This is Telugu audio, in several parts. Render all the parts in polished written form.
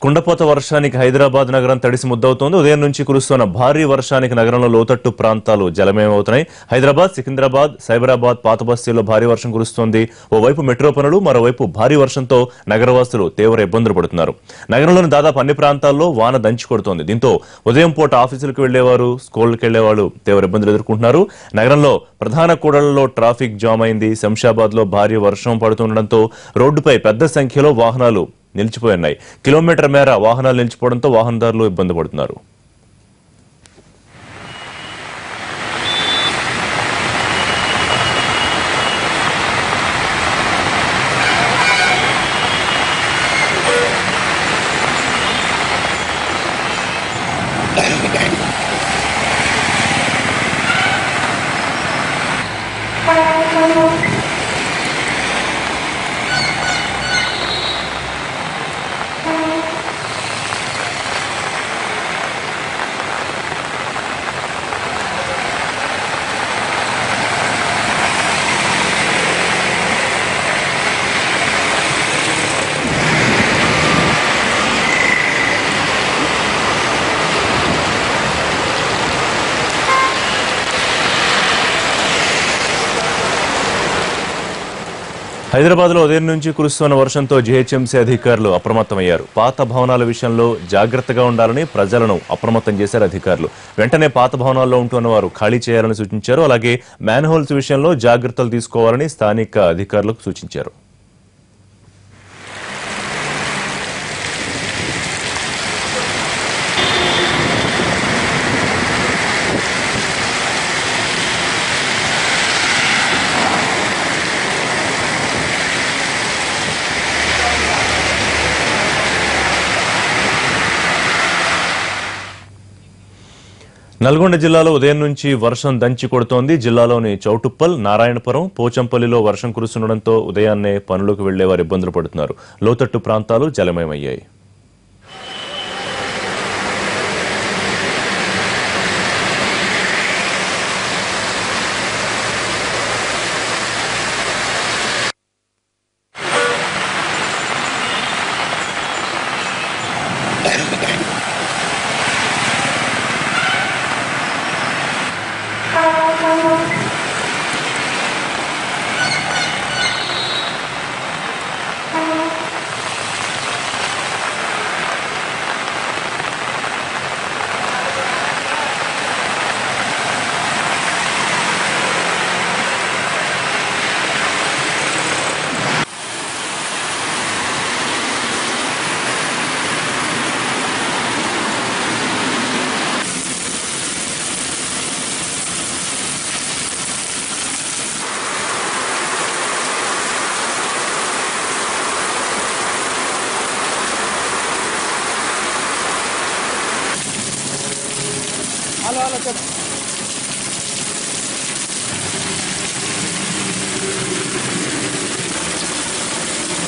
కుండపోత వర్షానికి హైదరాబాద్ నగరం తడిసి ముద్దవుతోంది. ఉదయం నుంచి కురుస్తున్న భారీ వర్షానికి నగరంలో లోతట్టు ప్రాంతాలు జలమయమవుతున్నాయి. హైదరాబాద్, సికింద్రాబాద్, సైబరాబాద్, పాతబస్తీల్లో భారీ వర్షం కురుస్తోంది. ఓవైపు మెట్రో పనులు, మరోవైపు భారీ వర్షంతో నగరవాసులు తీవ్ర ఇబ్బందులు పడుతున్నారు. నగరంలోని దాదాపు అన్ని ప్రాంతాల్లో వాన దంచి కొడుతోంది. దీంతో ఉదయం పూట ఆఫీసులకు వెళ్లేవారు, స్కూళ్లకు వెళ్లేవాళ్ళు తీవ్ర ఇబ్బందులు ఎదుర్కొంటున్నారు. నగరంలో ప్రధాన కూడళ్లలో ట్రాఫిక్ జామ్ అయింది. శంషాబాద్ లో భారీ వర్షం పడుతుండటంతో రోడ్డుపై పెద్ద సంఖ్యలో వాహనాలు నిలిచిపోయి కిలోమీటర్ మేర వాహనాలు నిలిచిపోవడంతో వాహనదారులు ఇబ్బంది పడుతున్నారు. హైదరాబాద్ లో ఉదయం నుంచి కురుస్తున్న వర్షంతో జీహెచ్ఎంసీ అధికారులు అప్రమత్తమయ్యారు. పాత భవనాల విషయంలో జాగ్రత్తగా ఉండాలని ప్రజలను అప్రమత్తం చేశారు అధికారులు. వెంటనే పాత భవనాల్లో ఉంటున్న వారు ఖాళీ చేయాలని సూచించారు. అలాగే మ్యాన్ హోల్స్ విషయంలో జాగ్రత్తలు తీసుకోవాలని స్థానిక అధికారులకు సూచించారు. నల్గొండ జిల్లాలో ఉదయం నుంచి వర్షం దంచి కొడుతోంది. జిల్లాలోని చౌటుప్పల్, నారాయణపురం, పోచంపల్లిలో వర్షం కురుస్తుండటంతో ఉదయాన్నే పనులకు వెళ్లేవారు ఇబ్బందులు పడుతున్నారు. లోతట్టు ప్రాంతాలు జలమయమయ్యాయి.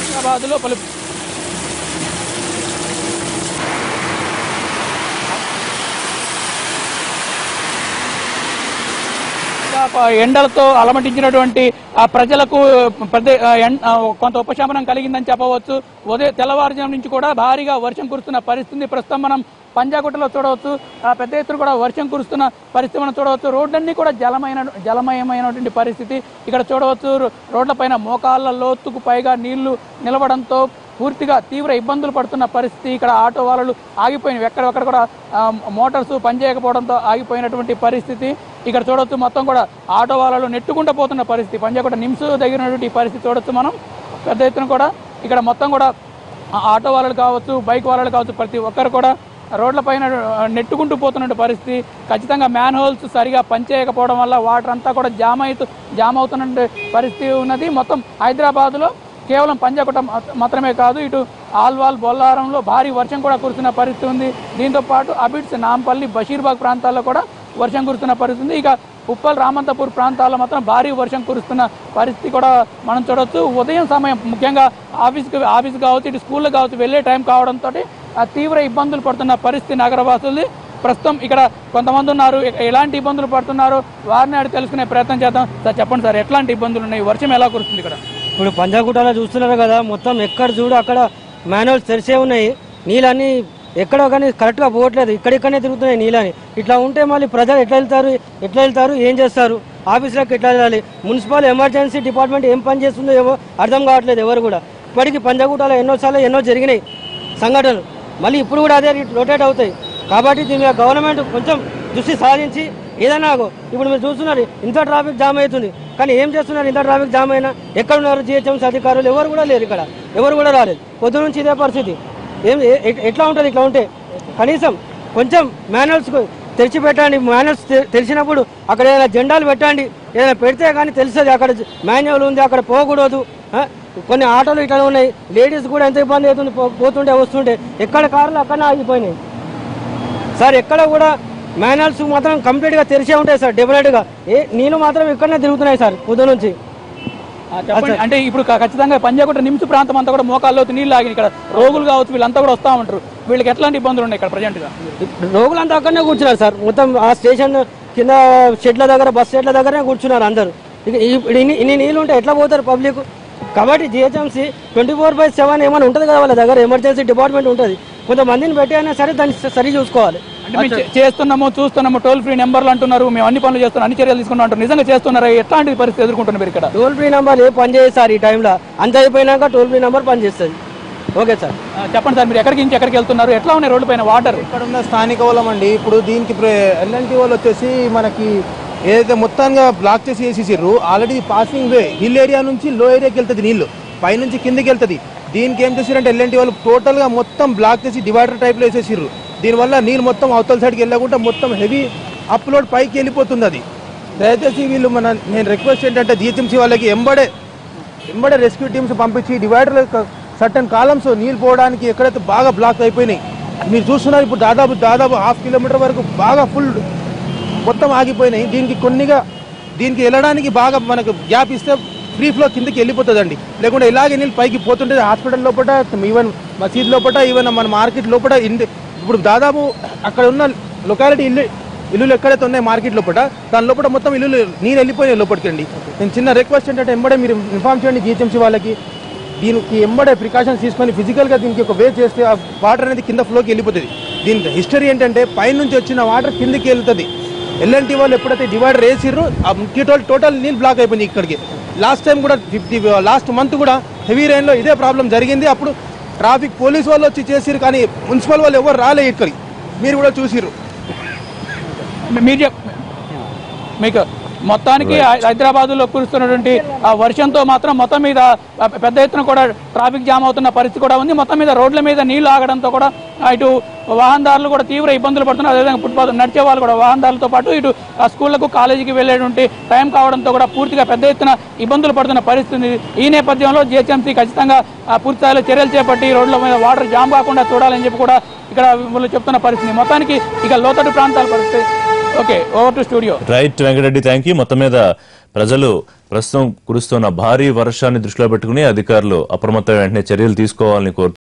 హైదరాబాద్లో పలు ఎండలతో అలమటించినటువంటి ప్రజలకు కొంత ఉపశమనం కలిగిందని చెప్పవచ్చు. ఉదయం తెల్లవారుజాము నుంచి కూడా భారీగా వర్షం కురుస్తున్న పరిస్థితి ప్రస్తుతం మనం పంజాగుట్టలో చూడవచ్చు. పెద్ద ఎత్తున కూడా వర్షం కురుస్తున్న పరిస్థితి మనం చూడవచ్చు. రోడ్లన్నీ కూడా జలమయమైనటువంటి పరిస్థితి ఇక్కడ చూడవచ్చు. రోడ్లపైన మోకాళ్ళ లోతుకు పైగా నీళ్లు నిలవడంతో పూర్తిగా తీవ్ర ఇబ్బందులు పడుతున్న పరిస్థితి. ఇక్కడ ఆటో వాళ్ళు ఆగిపోయినవి, ఎక్కడెక్కడ కూడా మోటార్స్ పనిచేయకపోవడంతో ఆగిపోయినటువంటి పరిస్థితి ఇక్కడ చూడవచ్చు. మొత్తం కూడా ఆటో వాళ్ళు నెట్టుకుంటూ పోతున్న పరిస్థితి. పంజాగుట్ట నిమ్స్ దగ్గరటువంటి పరిస్థితి చూడొచ్చు మనం. పెద్ద ఎత్తున కూడా ఇక్కడ మొత్తం కూడా ఆటో వాళ్ళు కావచ్చు, బైక్ వాళ్ళు కావచ్చు, ప్రతి ఒక్కరు కూడా రోడ్లపైన నెట్టుకుంటూ పోతున్న పరిస్థితి. ఖచ్చితంగా మ్యాన్ హోల్స్ సరిగా పనిచేయకపోవడం వల్ల వాటర్ అంతా కూడా జామ్ అవుతున్న పరిస్థితి ఉన్నది. మొత్తం హైదరాబాద్లో కేవలం పంజాగుట్ట మాత్రమే కాదు, ఇటు ఆల్వాల్, బొల్లారంలో భారీ వర్షం కూడా కురుస్తున్న పరిస్థితి ఉంది. దీంతో పాటు అబిడ్స్, నాంపల్లి, బషీర్బాగ్ ప్రాంతాల్లో కూడా వర్షం కురుస్తున్న పరిస్థితి ఉంది. ఇక ఉప్పల్, రామంతపూర్ ప్రాంతాల్లో మాత్రం భారీ వర్షం కురుస్తున్న పరిస్థితి కూడా మనం చూడవచ్చు. ఉదయం సమయం ముఖ్యంగా ఆఫీస్ కావచ్చు, ఇటు స్కూల్లో కావచ్చు వెళ్ళే టైం కావడంతో తీవ్ర ఇబ్బందులు పడుతున్న పరిస్థితి నగరవాసులు. ప్రస్తుతం ఇక్కడ కొంతమంది ఉన్నారు, ఎలాంటి ఇబ్బందులు పడుతున్నారో వారిని అడిగి తెలుసుకునే ప్రయత్నం చేద్దాం. సార్ చెప్పండి సార్, ఎట్లాంటి ఇబ్బందులు ఉన్నాయి, వర్షం ఎలా కురుస్తుంది ఇక్కడ? ఇప్పుడు పంజాగుట్టలో చూస్తున్నారు కదా, మొత్తం ఎక్కడ చూడు అక్కడ మ్యాన్హోల్స్ తెరిచే ఉన్నాయి. నీళ్ళన్నీ ఎక్కడో కానీ కరెక్ట్గా పోవట్లేదు, ఇక్కడిక్కడనే తిరుగుతున్నాయి నీళ్ళని. ఇట్లా ఉంటే మళ్ళీ ప్రజలు ఎట్లా వెళ్తారు, ఏం చేస్తారు, ఆఫీసులకు ఎట్లా వెళ్ళాలి, మున్సిపల్ ఎమర్జెన్సీ డిపార్ట్మెంట్ ఏం పని చేస్తుందో ఏమో అర్థం కావట్లేదు ఎవరు కూడా. ఇప్పటికీ పంజాగుట్టలో ఎన్నో జరిగినాయి సంఘటనలు, మళ్ళీ ఇప్పుడు కూడా అదే రొటేట్ అవుతాయి. కాబట్టి దీని మీద గవర్నమెంట్ కొంచెం దృష్టి సాధించి ఏదైనా ఇప్పుడు మీరు చూస్తున్నారు ఇంత ట్రాఫిక్ జామ్ అవుతుంది, కానీ ఏం చేస్తున్నారు? ఇంత ట్రాఫిక్ జామ్ అయినా ఎక్కడున్నారు జిహెచ్ఎంసీ అధికారులు? ఎవరు కూడా లేరు, ఇక్కడ ఎవరు కూడా రాలేదు. పొద్దు నుంచి ఇదే పరిస్థితి. ఎట్లా ఉంటుంది ఇట్లా ఉంటే? కనీసం కొంచెం మాన్యువల్స్ తెరిచిపెట్టండి. మాన్యువల్స్ తెలిసినప్పుడు అక్కడ ఏదైనా జెండాలు పెట్టండి, ఏదైనా పెడితే కానీ తెలుస్తుంది అక్కడ మాన్యువల్ ఉంది, అక్కడ పోకూడదు. కొన్ని ఆటోలు ఇట్లా ఉన్నాయి, లేడీస్ కూడా ఎంత ఇబ్బంది అవుతుంది పోతుంటే వస్తుంటే. ఎక్కడ కార్లు అక్కడనే ఆగిపోయినాయి సార్. ఎక్కడ కూడా మాన్యువల్స్ మాత్రం కంప్లీట్గా తెరిచే ఉంటాయి సార్ డెఫినెట్గా. నీళ్ళు మాత్రం ఇక్కడనే తిరుగుతున్నాయి సార్ పొద్దు నుంచి. అంటే ఇప్పుడు ఖచ్చితంగా పంజాగుట్ట నిమ్స్ ప్రాంతం అంతా కూడా మోకాల్లో నీళ్ళు ఆగి ఇక్కడ రోగులు కావచ్చు వీళ్ళంతా కూడా వస్తూ ఉంటారు. వీళ్ళకి ఎట్లాంటి ఇబ్బందులు ఉన్నాయి ఇక్కడ ప్రజెంట్ గా? రోగులంతా అక్కడనే కూర్చున్నారు సార్. మొత్తం ఆ స్టేషన్ కింద షెడ్ల దగ్గర, బస్ షెడ్ల దగ్గరనే కూర్చున్నారు అందరూ. ఇన్ని నీళ్ళు ఉంటే ఎట్లా పోతారు పబ్లిక్? కాబట్టి జిహెచ్ఎంసీ 24/7 ఏమైనా ఉంటుంది కదా వాళ్ళ దగ్గర, ఎమర్జెన్సీ డిపార్ట్మెంట్ ఉంటుంది. కొంతమందిని పెట్టి అయినా సరే దాన్ని సరి చూసుకోవాలి. అంటే చేస్తున్నాము చూస్తున్నాము, టోల్ ఫ్రీ నెంబర్లు అంటున్నారు, మేము అన్ని పనులు చేస్తున్నాం, అన్ని చర్యలు తీసుకున్నాం అంటారు. నిజంగా చేస్తున్నారా? ఎట్లాంటి పరిస్థితి ఎదుర్కొంటున్నారు ఇక్కడ? టోల్ ఫ్రీ నెంబర్ ఏ పని చేయాలి సార్ ఈ టైంలో? అంత అయిపోయినాక టోల్ ఫ్రీ నెంబర్ పనిచేస్తుంది. ఓకే సార్, చెప్పండి సార్, మీరు ఎక్కడికి వెళ్తున్నారు? ఎట్లా ఉన్నాయి రోడ్డు పైన వాటర్? ఇక్కడ ఉన్న స్థానిక వాళ్ళం అండి. ఇప్పుడు దీనికి ఎల్ఎన్టీ వాళ్ళు వచ్చేసి మనకి ఏదైతే మొత్తంగా బ్లాక్ చేసి వేసేసారు. ఆల్రెడీ పాసింగ్ వే హిల్ ఏరియా నుంచి లో ఏరియాకి వెళ్తుంది, నీళ్లు పైనుంచి కిందికి వెళ్తుంది. దీనికి ఏం చేసారంటే ఎల్ఎన్టీ వాళ్ళు టోటల్గా మొత్తం బ్లాక్ చేసి డివైడర్ టైప్లో వేసేసారు. దీనివల్ల నీళ్ళు మొత్తం అవతల సైడ్కి వెళ్ళకుండా మొత్తం హెవీ అప్లోడ్ పైకి వెళ్ళిపోతుంది. అది దయచేసి వీళ్ళు నేను రిక్వెస్ట్ ఏంటంటే జిహెచ్ఎంసీ వాళ్ళకి ఎంబడే రెస్క్యూ టీమ్స్ పంపించి డివైడర్ సర్టన్ కాలమ్స్ నీళ్ళు పోవడానికి ఎక్కడైతే బాగా బ్లాక్ అయిపోయినాయి మీరు చూస్తున్నారు. ఇప్పుడు దాదాపు 1/2 కిలోమీటర్ వరకు బాగా ఫుల్ మొత్తం ఆగిపోయినాయి. దీనికి వెళ్ళడానికి బాగా మనకు గ్యాప్ ఇస్తే ఫ్రీ ఫ్లో కిందకి వెళ్ళిపోతుందండి. లేకుంటే ఇలాగే నీళ్ళు పైకి పోతుంటే హాస్పిటల్ లోపల, ఈవెన్ మసీద్ లోపల, ఈవెన్ మన మార్కెట్ లోపల. ఇప్పుడు దాదాపు అక్కడ ఉన్న లొకాలిటీ ఇల్లులు ఎక్కడైతే ఉన్నాయి మార్కెట్ లోపల, దాని లోపల మొత్తం ఇల్లులు నీళ్ళు వెళ్ళిపోయినాయి లోపలికి అండి. నేను చిన్న రిక్వెస్ట్ ఏంటంటే ఎంబడే మీరు ఇన్ఫార్మ్ చేయండి జిహెచ్ఎంసీ వాళ్ళకి. దీనికి ఎంబడే ప్రికాషన్స్ తీసుకొని ఫిజికల్గా దీనికి ఒక వే చేస్తే ఆ వాటర్ అనేది కింద ఫ్లోకి వెళ్ళిపోతుంది. దీనికి హిస్టరీ ఏంటంటే పైనుంచి వచ్చిన వాటర్ కిందకి వెళ్తుంది. ఎల్ఎన్టీ వాళ్ళు ఎప్పుడైతే డివైడర్ వేసిర్రో టోటల్ నీళ్ళు బ్లాక్ అయిపోయింది ఇక్కడికి. లాస్ట్ టైం కూడా లాస్ట్ మంత్ కూడా హెవీ రైన్లో ఇదే ప్రాబ్లం జరిగింది. అప్పుడు ట్రాఫిక్ పోలీస్ వాళ్ళు వచ్చి చేసిరు, కానీ మున్సిపల్ వాళ్ళు ఎవరు రాలే ఇక్కడికి. మీరు కూడా చూసిర్రు. మీకు మొత్తానికి హైదరాబాద్లో కురుస్తున్నటువంటి ఆ వర్షంతో మాత్రం మొత్తం మీద పెద్ద ఎత్తున కూడా ట్రాఫిక్ జామ్ అవుతున్న పరిస్థితి కూడా ఉంది. మొత్తం మీద రోడ్ల మీద నీళ్లు ఆగడంతో కూడా ఇటు వాహనదారులు కూడా తీవ్ర ఇబ్బందులు పడుతున్నారు. అదేవిధంగా ఫుట్పాత్ నడిచే వాళ్ళు కూడా వాహనదారులతో పాటు ఇటు స్కూళ్లకు కాలేజీకి వెళ్లేటువంటి టైం కావడంతో కూడా పూర్తిగా పెద్ద ఎత్తున ఇబ్బందులు పడుతున్న పరిస్థితి. ఈ నేపథ్యంలో జిహెచ్ఎంసీ ఖచ్చితంగా పూర్తి స్థాయిలో చర్యలు చేపట్టి రోడ్ల మీద వాటర్ జామ్ కాకుండా చూడాలని చెప్పి కూడా ఇక్కడ వీళ్ళు చెప్తున్న పరిస్థితి. మొత్తానికి ఇక లోతట్టు ప్రాంతాల పరిస్థితి. Okay, over to studio. Right Venkatareddy, thank you. మొత్తం మీద ప్రజలు ప్రస్తుతం కురుస్తున్న భారీ వర్షాన్ని దృష్టిలో పెట్టుకుని అధికారులు అప్రమత్తమైన వెంటనే చర్యలు తీసుకోవాలని కోరుతున్నారు.